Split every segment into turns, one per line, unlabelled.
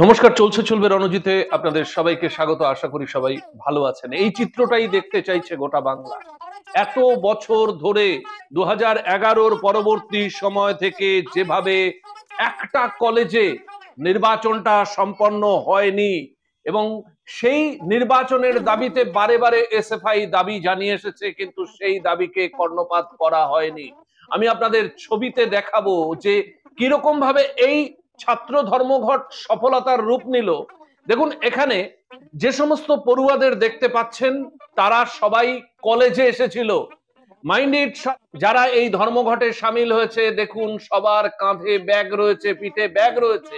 নমস্কার, চলছে চলবে রণজিতে আপনাদের সবাইকে স্বাগত। আশা করি সবাই ভালো আছেন। এই চিত্রটাই দেখতে চাইছে গোটা বাংলা। এত বছর ধরে 2011-র পরবর্তী সময় থেকে যেভাবে একটা কলেজে নির্বাচনটা সম্পন্ন হয়নি এবং সেই নির্বাচনের দাবিতে বারে বারে এসএফআই দাবি জানিয়ে এসেছে, কিন্তু সেই দাবিকে কর্ণপাত করা হয়নি। আমি আপনাদের ছবিতে দেখাবো যে কিরকম ভাবে এই ছাত্র ধর্মঘট সফলতার রূপ নিল। দেখুন, এখানে যে সমস্ত পড়ুয়াদের দেখতে পাচ্ছেন তারা সবাই কলেজে এসেছিল। মাইন্ড ইট, যারা এই ধর্মঘটে সামিল হয়েছে দেখুন সবার কাঁধে ব্যাগ রয়েছে, পিঠে ব্যাগ রয়েছে।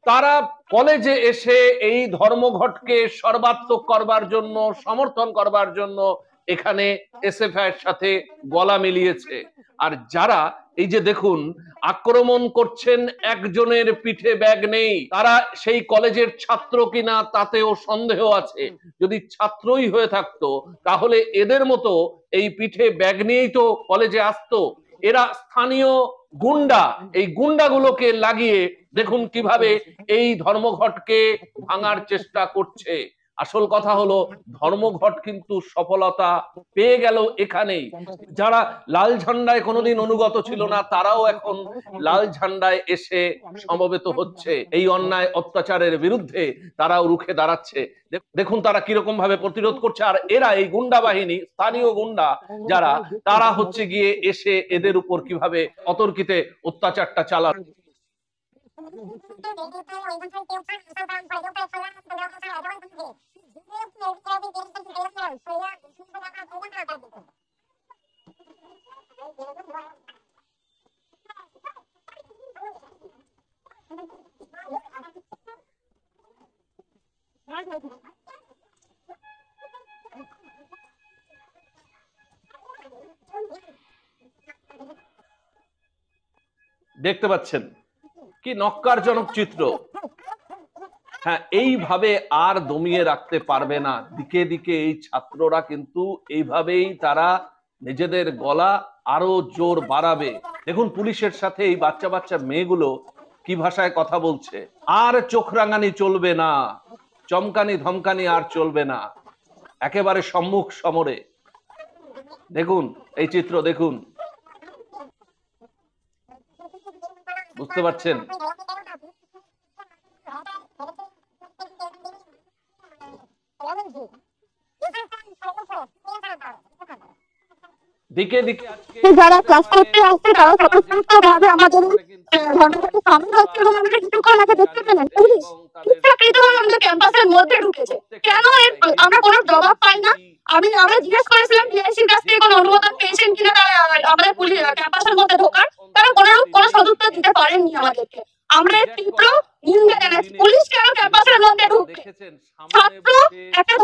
তারা কলেজে এসে এই ধর্মঘটকে সর্বাত্মক করবার জন্য, সমর্থন করবার জন্য এখানে এসএফআই এর সাথে গলা মিলিয়েছে। আর যারা এই যে দেখুন আক্রমণ করছেন, একজনের পিঠে ব্যাগ নেই, তারা সেই কলেজের ছাত্র কিনা তাতেও সন্দেহ আছে। যদি ছাত্রই হয়ে থাকতো তাহলে এদের মতো এই পিঠে ব্যাগ নিয়েই তো কলেজে আসতো। এরা স্থানীয় গুন্ডা, এই গুন্ডাগুলোকে লাগিয়ে দেখুন কিভাবে এই ধর্মঘটকে ভাঙার চেষ্টা করছে। আসল কথা হলো ধর্মঘট কিন্তু সফলতা পেয়ে গেল এখানেই। যারা লাল ঝান্ডায় কোনোদিন অনুগত ছিল না তারাও এখন লাল ঝান্ডায় এসে সমবেত হচ্ছে। এই অন্যায় অত্যাচারের বিরুদ্ধে তারাও রুখে দাঁড়াচ্ছে। দেখুন তারা কিরকম ভাবে প্রতিরোধ করছে। আর এরা এই গুন্ডা বাহিনী, স্থানীয় গুন্ডা যারা, তারা হচ্ছে গিয়ে এসে এদের উপর কিভাবে অতর্কিতে অত্যাচারটা চালাচ্ছে। দেখতে পাচ্ছেন কি নক্কারজনক চিত্র। হ্যাঁ, এইভাবে আর দমিয়ে রাখতে পারবে না। দিকে দিকে এই ছাত্ররা কিন্তু এইভাবেই তারা নিজেদের গলা আরো জোর বাড়াবে। দেখুন পুলিশের সাথে এই বাচ্চা বাচ্চা মেয়েগুলো কি ভাষায় কথা বলছে। আর চোখ রাঙানি চলবে না, চমকানি ধমকানি আর চলবে না, একেবারে সম্মুখ সমরে। দেখুন এই চিত্র, দেখুন, বুঝতে পারছেন? দিকে দিকে
যারা ক্লাস করতে আসছে তারা স্বতঃস্ফূর্তভাবে আমাদের ধর্মঘটে সামিল হচ্ছে এবং আমরা কিছুক্ষণ আগে দেখতে পেলাম পুলিশ ইচ্ছাকৃতভাবে আমাদের ক্যাম্পাসের মধ্যে ঢুকেছে। কেন আমরা কোনো জবাব পাই না। আমরা জিজ্ঞেস করেছিলাম ডিআইসির কাছ থেকে কোনো অনুমোদন পেয়েছেন কিনা তারা আমাদের পুলিশ ক্যাম্পাসের মধ্যে ঢোকার, তারা কোনো সদুত্তর দিতে পারেননি আমাদেরকে। আমরা তীব্র নিন্দা জানাচ্ছি। পুলিশ কেন ক্যাম্পাসের মধ্যে ঢুকবে? ছাত্র একটা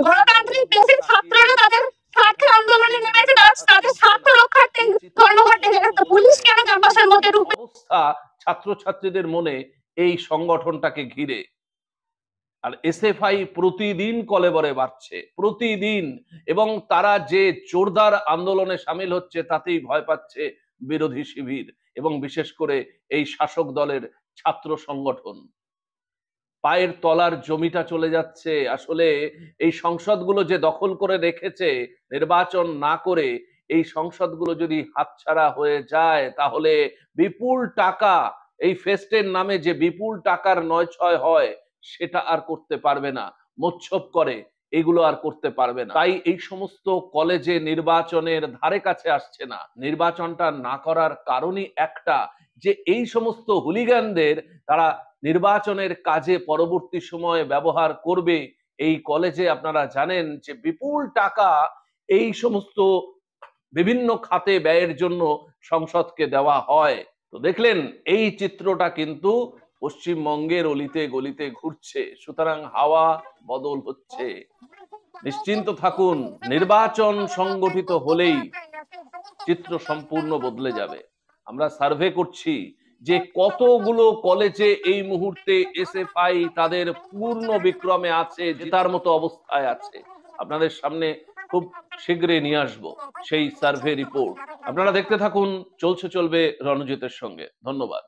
গণতান্ত্রিক দেশের ছাত্ররা তাদের স্বার্থের আন্দোলনে নেমেছে, তাদের স্বার্থ রক্ষার্থে ধর্মঘটে গেছে। পুলিশ কেন ক্যাম্পাসের মধ্যে ঢুকবে?
অবস্থা ছাত্রছাত্রীদের মনে এই সংগঠনটাকে ঘিরে। আর এসএফআই প্রতিদিন কলেবরে বাড়ছে, প্রতিদিন, এবং তারা যে জোরদার আন্দোলনে সামিল হচ্ছে তাতেই ভয় পাচ্ছে বিরোধী শিবির এবং বিশেষ করে এই শাসক দলের ছাত্র সংগঠন। পায়ের তলার জমিটা চলে যাচ্ছে। আসলে এই সংসদগুলো যে দখল করে রেখেছে নির্বাচন না করে, এই সংসদগুলো যদি হাতছাড়া হয়ে যায় তাহলে বিপুল টাকা, এই ফেস্টের নামে যে বিপুল টাকার নয়ছয় হয় সেটা আর করতে পারবে না। মোচ্ছব করে এগুলো আর করতে পারবে না। তাই এই সমস্ত কলেজে নির্বাচনের ধারে কাছে আসছে না। নির্বাচনটা না করার কারণই একটা, যে এই সমস্ত হুলিগানদের তারা নির্বাচনের কাজে পরবর্তী সময়ে ব্যবহার করবে। এই কলেজে আপনারা জানেন যে বিপুল টাকা এই সমস্ত বিভিন্ন খাতে ব্যয়ের জন্য সংসদকে দেওয়া হয়। তো দেখলেন এই চিত্রটা কিন্তু পশ্চিমবঙ্গের অলিতে গলিতে ঘুরছে। সুতরাং হাওয়া বদল হচ্ছে, নিশ্চিন্ত থাকুন। নির্বাচন সংগঠিত হলেই চিত্র সম্পূর্ণ বদলে যাবে। আমরা সার্ভে করছি যে কতগুলো কলেজে এই মুহূর্তে এসএফআই তাদের পূর্ণ বিক্রমে আছে, জেতার মতো অবস্থায় আছে। আপনাদের সামনে খুব শীঘ্রই নিয়ে আসবো সেই সার্ভে রিপোর্ট। আপনারা দেখতে থাকুন চলছে চলবে রণজিতের সঙ্গে। ধন্যবাদ।